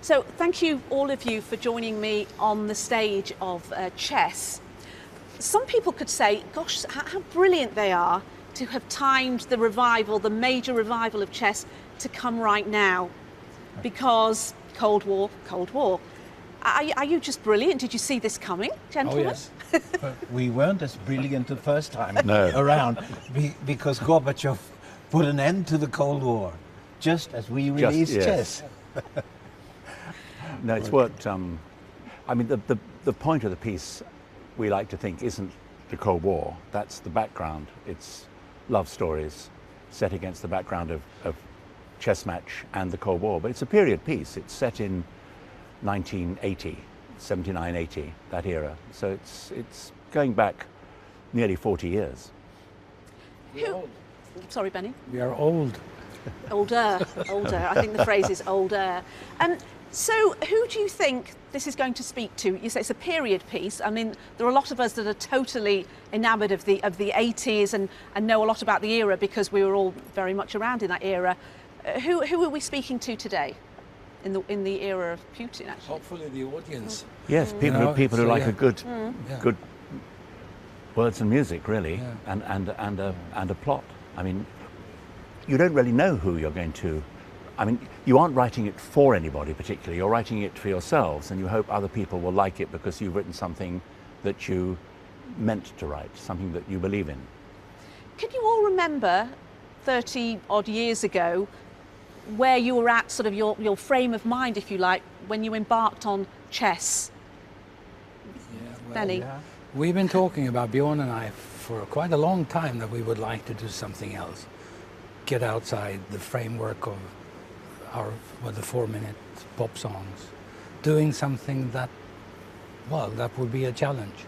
So thank you, all of you, for joining me on the stage of chess. Some people could say, gosh, how brilliant they are to have timed the revival, the major revival of chess, to come right now. Because Cold War, Cold War. Are you just brilliant? Did you see this coming, gentlemen? Oh, yes. But we weren't as brilliant the first time No. around because Gorbachev put an end to the Cold War just as we released yes. chess. No, it's worked. I mean, the point of the piece, we like to think, isn't the Cold War. That's the background. It's love stories set against the background of chess match and the Cold War. But it's a period piece. It's set in 1980, 79, 80, that era. So it's going back nearly 40 years. Sorry, Benny. We are old. Older. I think the phrase is older. So who do you think this is going to speak to? You say it's a period piece. I mean, there are a lot of us that are totally enamoured of the 80s and know a lot about the era because we were all very much around in that era. Who are we speaking to today in the era of Putin, actually? Hopefully the audience. Yes, people who like a good words and music, really, Yeah. and a plot. I mean, you don't really know who you're going to. I mean, you aren't writing it for anybody particularly. You're writing it for yourselves, and you hope other people will like it because you've written something that you meant to write, something that you believe in. Can you all remember 30 odd years ago where you were at, sort of your frame of mind, if you like, when you embarked on chess? Benny? Yeah. We've been talking about, Bjorn and I, for quite a long time that we would like to do something else. Get outside the framework of the 4-minute pop songs. Doing something that would be a challenge.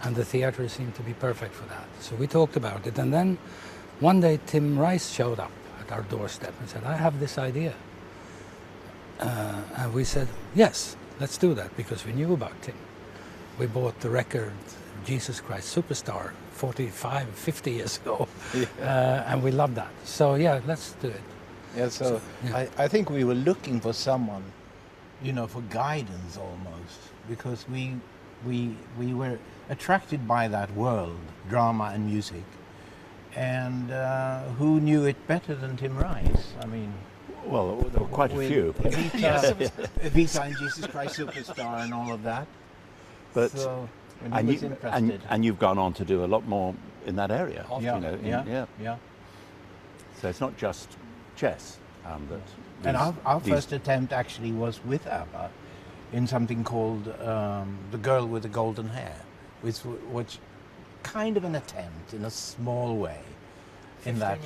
And the theatre seemed to be perfect for that. So we talked about it. And then one day Tim Rice showed up at our doorstep and said, I have this idea. And we said, yes, let's do that, because we knew about Tim. We bought the record Jesus Christ Superstar 45, 50 years ago, and we loved that. So yeah, let's do it. Yeah, so I think we were looking for someone, for guidance almost, because we were attracted by that world, drama and music, and who knew it better than Tim Rice? I mean, Well, there were quite a few. Evita and Jesus Christ Superstar and all of that. But So, when he was interested. and you've gone on to do a lot more in that area. Yeah. So it's not just chess. And our first attempt actually was with ABBA in something called The Girl with the Golden Hair, which kind of an attempt in a small way in that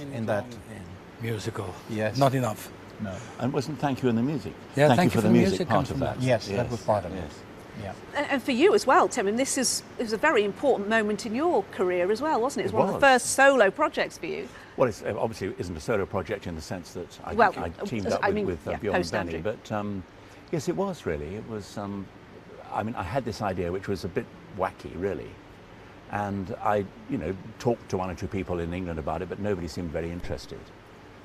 Musical. Yes. Not enough. No. And wasn't Thank You in the Music? Yeah, Thank You for the Music part of that. Yes, that was part of it. Yes. Yeah. And for you as well, Tim, and this is a very important moment in your career as well, wasn't it? It was one of the was. first solo projects for you. Well, it's obviously it isn't a solo project in the sense that I teamed up with Bjorn and post-Andrew. Benny, but yes, it was really. It was. I mean, I had this idea which was a bit wacky, really, and I, talked to one or two people in England about it, but nobody seemed very interested.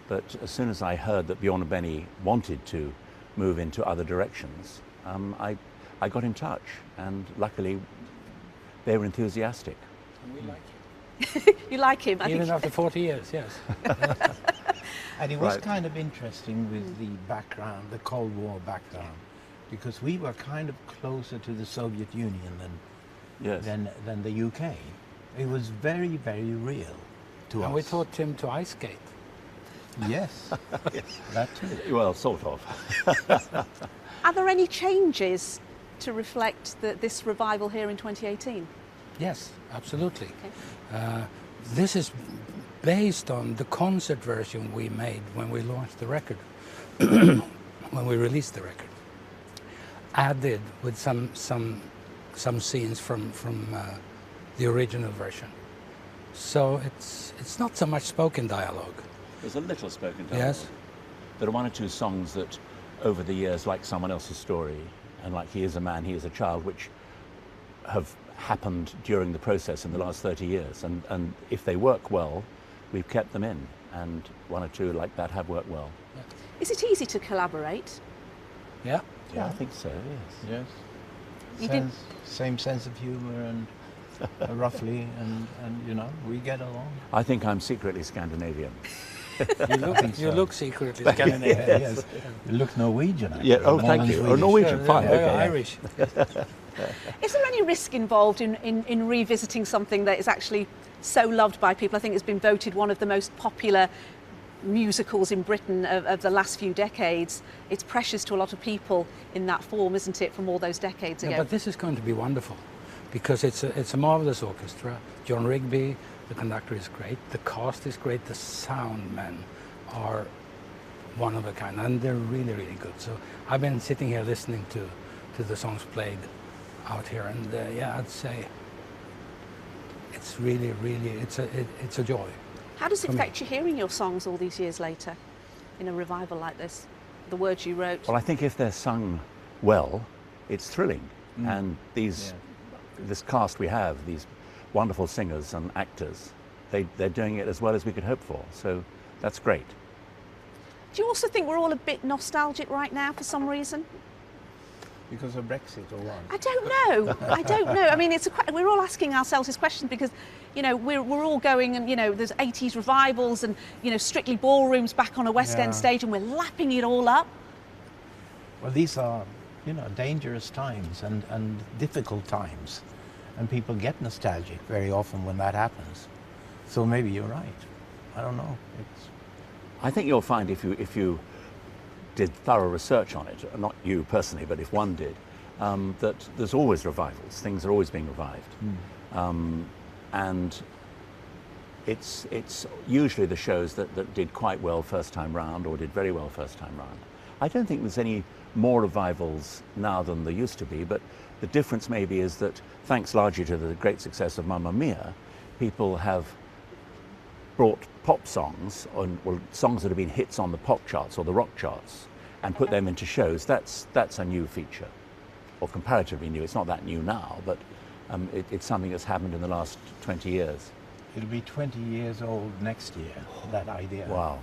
But as soon as I heard that Bjorn and Benny wanted to move into other directions, I got in touch, and luckily they were enthusiastic. And we like him. You like him, I Even think. after 40 years, yes. And it was Right. kind of interesting with the background, the Cold War background, because we were kind of closer to the Soviet Union Yes. than the UK. It was very, very real to us. And we taught Tim to ice skate. Yes, that too. Well, sort of. Are there any changes to reflect this revival here in 2018? Yes, absolutely. This is based on the concert version we made when we launched the record, when we released the record. Added with some scenes from the original version. So it's not so much spoken dialogue. There's a little spoken dialogue. Yes. There are one or two songs that, over the years, like Someone Else's Story, and like He Is a Man, He Is a Child, which have happened during the process in the last 30 years. And if they work well, we've kept them in. And one or two like that have worked well. Is it easy to collaborate? Yeah. Yeah, I think so, yes. Yes. You did- Same sense of humour and roughly, and you know, we get along. I think I'm secretly Scandinavian. You look secretly Scandinavian. Yes. You look Norwegian, actually. Yeah, oh, more thank than you. Oh, Swedish. Norwegian, fine, Very okay. Irish. Is there any risk involved in revisiting something that is actually so loved by people? I think it's been voted one of the most popular musicals in Britain of the last few decades. It's precious to a lot of people in that form, isn't it, from all those decades ago? Yeah, but this is going to be wonderful because it's a marvelous orchestra. John Rigby, the conductor, is great. The cast is great. The sound men are one of a kind, and they're really, really good. So I've been sitting here listening to the songs played out here, and yeah, I'd say it's really, really, it's a joy. How does it affect you hearing your songs all these years later in a revival like this? The words you wrote? Well, I think if they're sung well, it's thrilling. And this cast we have, these wonderful singers and actors, they're doing it as well as we could hope for. So that's great. Do you also think we're all a bit nostalgic right now for some reason? Because of Brexit or what? I don't know. I don't know. I mean, we're all asking ourselves this question because, you know, we're all going and, you know, there's 80s revivals and, you know, Strictly Ballroom's back on a West End stage and we're lapping it all up. Well, these are, you know, dangerous times and difficult times. And people get nostalgic very often when that happens. So maybe you're right. I don't know. I think you'll find if you did thorough research on it, not you personally, but if one did, that there's always revivals. Things are always being revived. And it's usually the shows that did quite well first time round or did very well first time round. I don't think there's any more revivals now than there used to be, but the difference maybe is that thanks largely to the great success of Mamma Mia, people have brought pop songs, or songs that have been hits on the pop charts or the rock charts, and put them into shows. That's a new feature, or comparatively new. It's not that new now, but it's something that's happened in the last 20 years. It'll be 20 years old next year, that idea. Wow.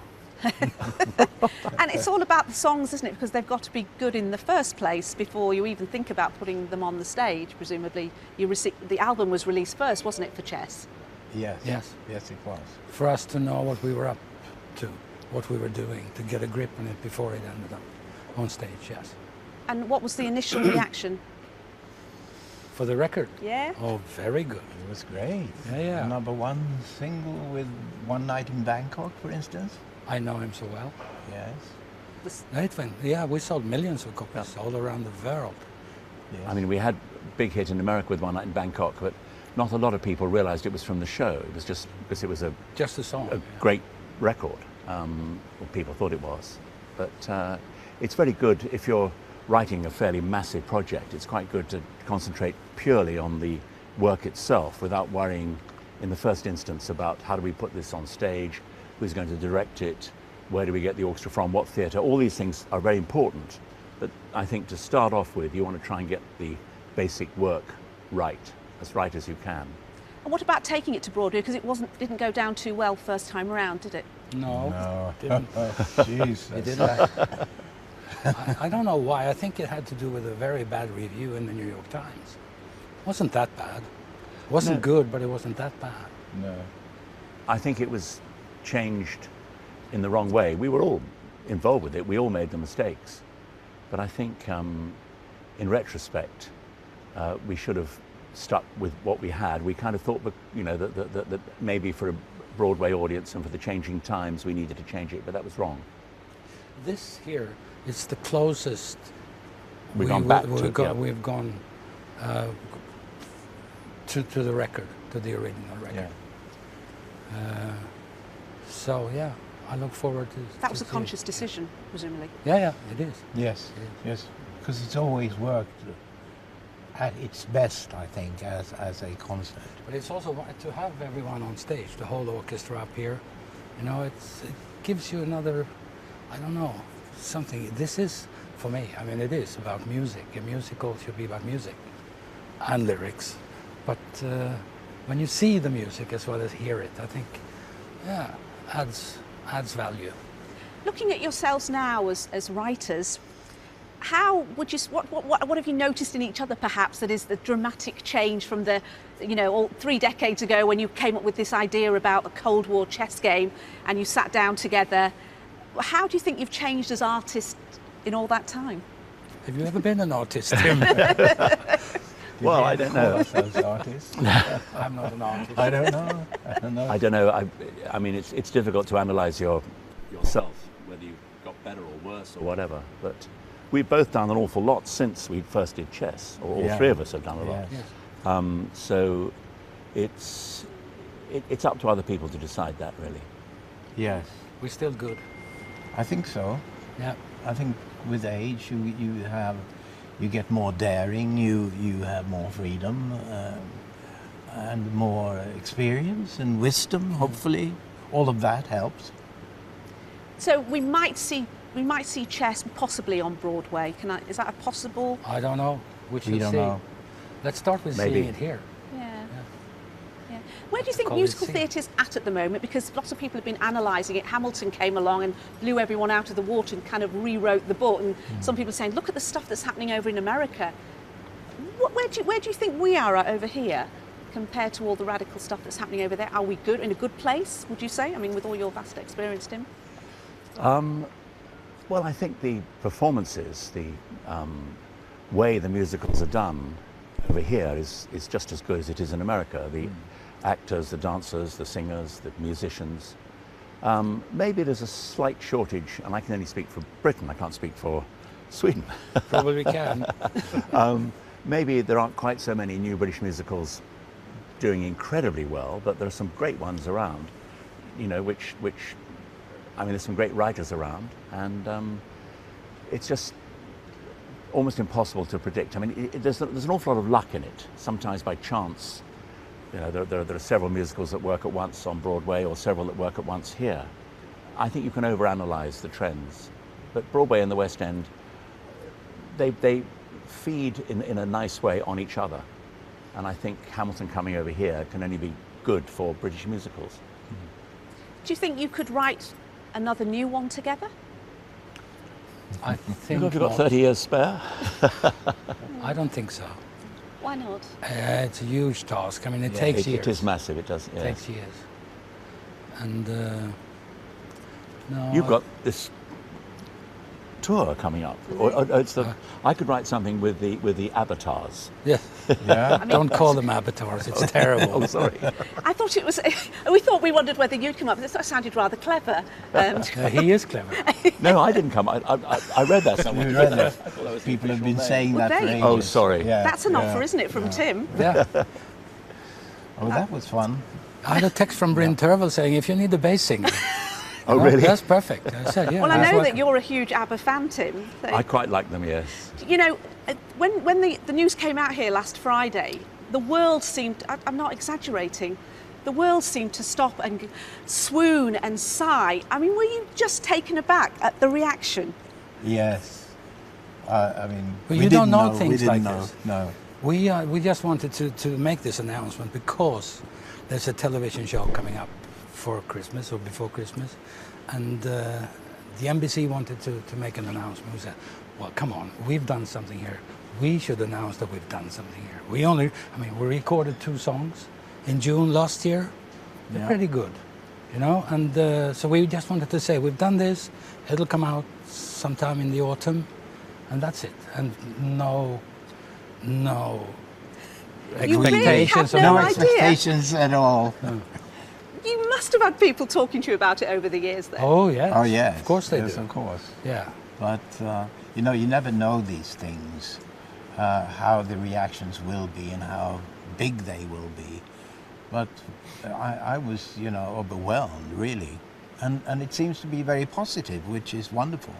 And it's all about the songs, isn't it? Because they've got to be good in the first place before you even think about putting them on the stage. Presumably, the album was released first, wasn't it, for Chess? Yes. Yes. Yes, it was. For us to know what we were up to, what we were doing, to get a grip on it before it ended up on stage, yes. And what was the initial reaction? For the record? Yeah? Oh, very good. It was great. Yeah. Number one single with One Night in Bangkok, for instance. I know him so well. Yes. It went, yeah, we sold millions of copies all around the world. Yes. I mean, we had a big hit in America with One Night in Bangkok, but not a lot of people realized it was from the show. It was just because it was Just a song. a great record. Well, people thought it was. But it's very good if you're writing a fairly massive project. It's quite good to concentrate purely on the work itself without worrying in the first instance about how do we put this on stage, who's going to direct it, where do we get the orchestra from, what theatre. All these things are very important. But I think to start off with, you want to try and get the basic work right as you can. And what about taking it to Broadway? Because didn't go down too well first time around, did it? No, it didn't. Jeez. It didn't. I don't know why. I think it had to do with a very bad review in the New York Times. It wasn't that bad. It wasn't good, but it wasn't that bad. No. I think it was changed in the wrong way. We were all involved with it. We all made the mistakes. But I think in retrospect, we should have stuck with what we had. We kind of thought, you know, that maybe for a Broadway audience and for the changing times, we needed to change it, but that was wrong. This here is the closest We've gone back to it, yeah. We've gone to the record, to the original record. Yeah. So yeah, I look forward to. That was a see conscious it. decision, presumably. Yeah, it is. Yes. Yes. Because it's always worked at its best, I think, as a concert. But it's also to have everyone on stage, the whole orchestra up here. You know, it gives you another, I don't know, something. This is, for me, I mean, it is about music. A musical should be about music and lyrics. But when you see the music as well as hear it, I think, yeah, adds value. Looking at yourselves now as writers, how would you, what have you noticed in each other perhaps that is the dramatic change from the, you know, all 3 decades ago when you came up with this idea about a Cold War chess game and you sat down together? How do you think you've changed as artists in all that time? Have you ever been an artist, Tim? Well, I don't know. Those artists? I'm not an artist. I don't know. I don't know. I don't know. I mean, it's difficult to analyse yourself, whether you got better or worse or whatever. But we've both done an awful lot since we first did chess, or all three of us have done a lot. Yes. So it's up to other people to decide that, really. Yes, We're still good. I think so. Yeah. I think with age you get more daring, you have more freedom and more experience and wisdom. Hopefully, all of that helps. So we might see chess possibly on Broadway. Is that a possible? I don't know. We We don't see. know. Let's start with Maybe. seeing it here. Yeah. Yeah. Where do you think Call it musical scene. theatre's at the moment? Because lots of people have been analysing it. Hamilton came along and blew everyone out of the water and kind of rewrote the book. And some people are saying, look at the stuff that's happening over in America. Where do you think we are at over here compared to all the radical stuff that's happening over there? Are we good, in a good place, would you say? I mean, with all your vast experience, Tim? Well, I think the performances, the way the musicals are done over here is just as good as it is in America. The actors, the dancers, the singers, the musicians. Maybe there's a slight shortage, and I can only speak for Britain, I can't speak for Sweden. Probably can. Maybe there aren't quite so many new British musicals doing incredibly well, but there are some great ones around, you know, which I mean, there's some great writers around, and it's just almost impossible to predict. I mean, there's an awful lot of luck in it, sometimes by chance. You know, there are several musicals that work at once on Broadway or several that work at once here. I think you can overanalyze the trends, but Broadway and the West End, they feed in a nice way on each other, and I think Hamilton coming over here can only be good for British musicals. Do you think you could write another new one together? I think Have you got not. 30 years spare? I don't think so. Why not? It's a huge task. I mean, it takes years. It is massive, it does. It Yes. takes years. And no. You've got this tour coming up. I could write something with the avatars. Yeah. Yeah. Don't call them avatars. It's terrible. Oh, sorry. I thought it was. We wondered whether you'd come up with this. That sounded rather clever. He is clever. No, I didn't come. I read that somewhere. You read that. I thought that was the People have official been name. saying Well, that for they- ages. Oh, sorry. Yeah, That's an yeah, offer, isn't it, from Tim? Yeah. Oh, that was fun. I had a text from Bryn Tervel saying, if you need a bass singer. Oh, really? That's perfect. I said, yeah. Well, I that's know what- that you're a huge ABBA fan, Tim. So, I quite like them, yes. you know, when the news came out here last Friday, the world seemed, I'm not exaggerating, the world seemed to stop and swoon and sigh. I mean, were you just taken aback at the reaction? Yes. I mean, Well, we you don't didn't know we things didn't like know. this. No. We just wanted to make this announcement because there's a television show coming up for Christmas or before Christmas, and the NBC wanted to make an announcement. We said, well, come on, we've done something here. We should announce that we've done something here. We recorded 2 songs in June last year. They're Yeah. pretty good, you know, and so we just wanted to say, we've done this, it'll come out sometime in the autumn, and that's it. And no You really expectations. have or no No idea. expectations at all. You must have had people talking to you about it over the years then. Oh, yes. Oh, yes. Of course they yes, do. of course. Yeah. But, you know, you never know these things, how the reactions will be and how big they will be. But I was, you know, overwhelmed, really. And it seems to be very positive, which is wonderful.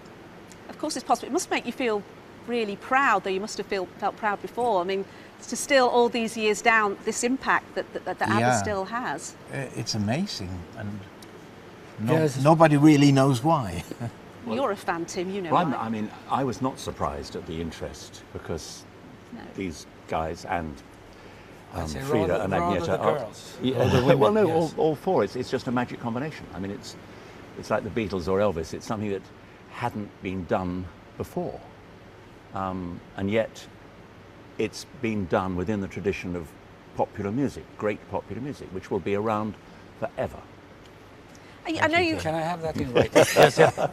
Of course it's possible. It must make you feel really proud, though you must have felt proud before. I mean, to still, all these years down, this impact that ABBA Yeah. still has. It's amazing, and Yes. nobody really knows why. You're a fan, Tim, you know. Well, why. I mean, I was not surprised at the interest because No. these guys and I'd say Frida rather- and rather Agneta the are- girls. Yeah, Or the women, well, no, yes. all 4. It's just a magic combination. I mean, it's like the Beatles or Elvis. It's something that hadn't been done before. and yet it's been done within the tradition of popular music, great popular music, which will be around forever. I know you. Can I have that in writing? Yes, yeah.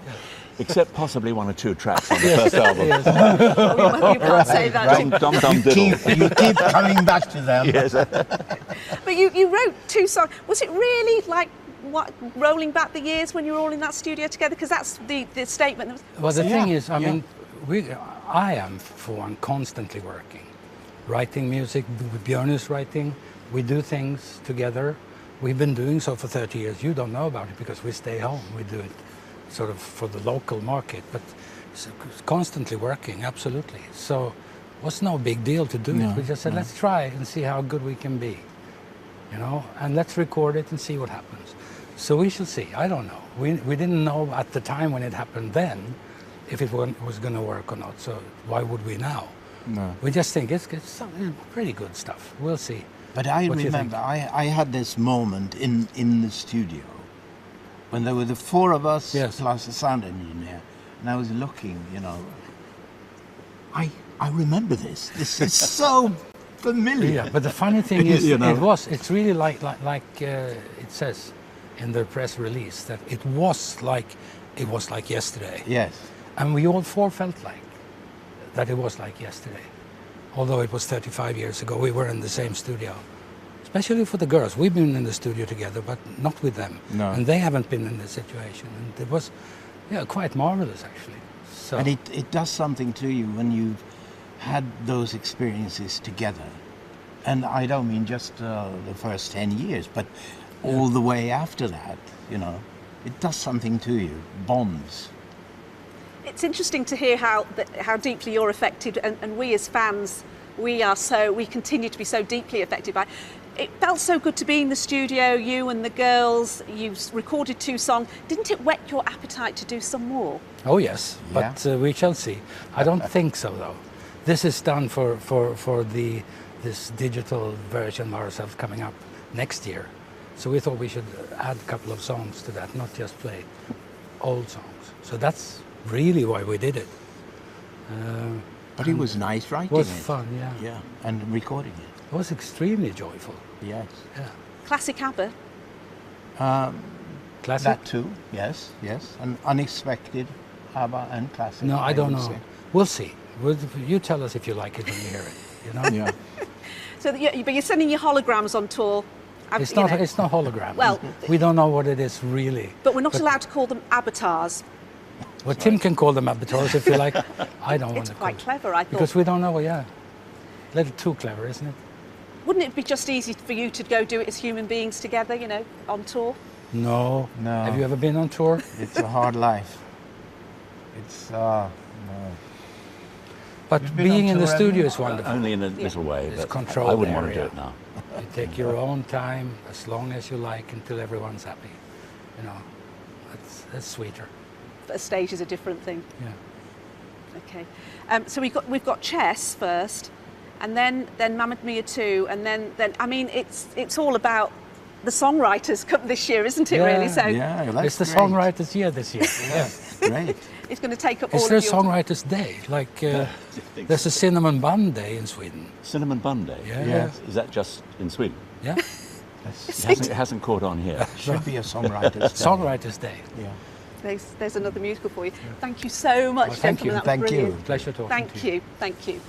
Except possibly one or two tracks on the first album. Yes. You can't say that. Dum dum diddle. You keep coming back to them. Yes. But you wrote 2 songs. Was it really like what, rolling back the years when you were all in that studio together? Because that's the statement. That was, Well, the Yeah, thing is, I yeah. mean, I am, for one, constantly working. Writing music, Bjorn is writing, we do things together. We've been doing so for 30 years. You don't know about it because we stay home. We do it sort of for the local market, but it's constantly working, absolutely. So it was no big deal to do No, it. We just said, let's try and see how good we can be, you know, and let's record it and see what happens. So we shall see. I don't know. We didn't know at the time when it happened then if it was going to work or not. So why would we now? No. We just think it's pretty good stuff. We'll see. But I What do you think? remember I had this moment in the studio when there were the 4 of us Yes. plus a sound engineer, and I was looking, you know. I remember this. This is so familiar. Yeah, but the funny thing is, You know. it's really like it says in the press release that it was like yesterday. Yes. And we all 4 felt like that it was like yesterday. Although it was 35 years ago, we were in the same studio. Especially for the girls. We've been in the studio together, but not with them. No. And they haven't been in this situation. And it was quite marvelous, actually. So, And it does something to you when you've had those experiences together. And I don't mean just the first 10 years, but all the way after that, you know. It does something to you, bonds. it's interesting to hear how deeply you're affected, and we as fans, we continue to be so deeply affected by it. It felt so good to be in the studio, you and the girls. You recorded 2 songs. Didn't it whet your appetite to do some more? oh yes, but we shall see. I don't think so, though. This is done for this digital version of ourselves coming up next year. So we thought we should add a couple of songs to that, not just play old songs. So that's really why we did it. But it was nice writing It was it. fun, yeah. Yeah, and recording it. It was extremely joyful. Yes. Yeah. Classic ABBA. Classic? That too, yes. And unexpected ABBA and classic. No, I don't would know. say. We'll see. You tell us if you like it when you hear it. You know? Yeah. So, but you're sending your holograms on tour. It's you not. know. It's not hologram. Well- we don't know what it is really. But we're not allowed to call them avatars. Well, Tim can call them avatars if you like. I don't want It's to. quite clever, I thought. Because we don't know. Yeah, a little too clever, isn't it? Wouldn't it be just easy for you to go do it as human beings together, you know, on tour? No. No. Have you ever been on tour? It's a hard life. It's no. But You've been being on in the tour, studio haven't is wonderful. Only in a little way, It's but controlled I wouldn't want to do area. it now. You take your own time as long as you like until everyone's happy. You know, that's sweeter. But a stage is a different thing. Yeah. Okay. So we've got Chess first, and then Mamma Mia 2, and then I mean it's all about the songwriters come this year, isn't it? Yeah. Really? So Yeah, that's It's the great. songwriters' year this year. Yeah. Great. it's going to take up all Is of there a your songwriters' day? Like there's a cinnamon bun day in Sweden. Cinnamon Bun Day. Yeah. Yes. Is that just in Sweden? Yeah. It hasn't caught on here. Should be a songwriter's day. Songwriters' day. Yeah. There's another musical for you. Thank you so much, Well, thank gentlemen. you. That was Thank you. brilliant. Pleasure talking to you. Thank you.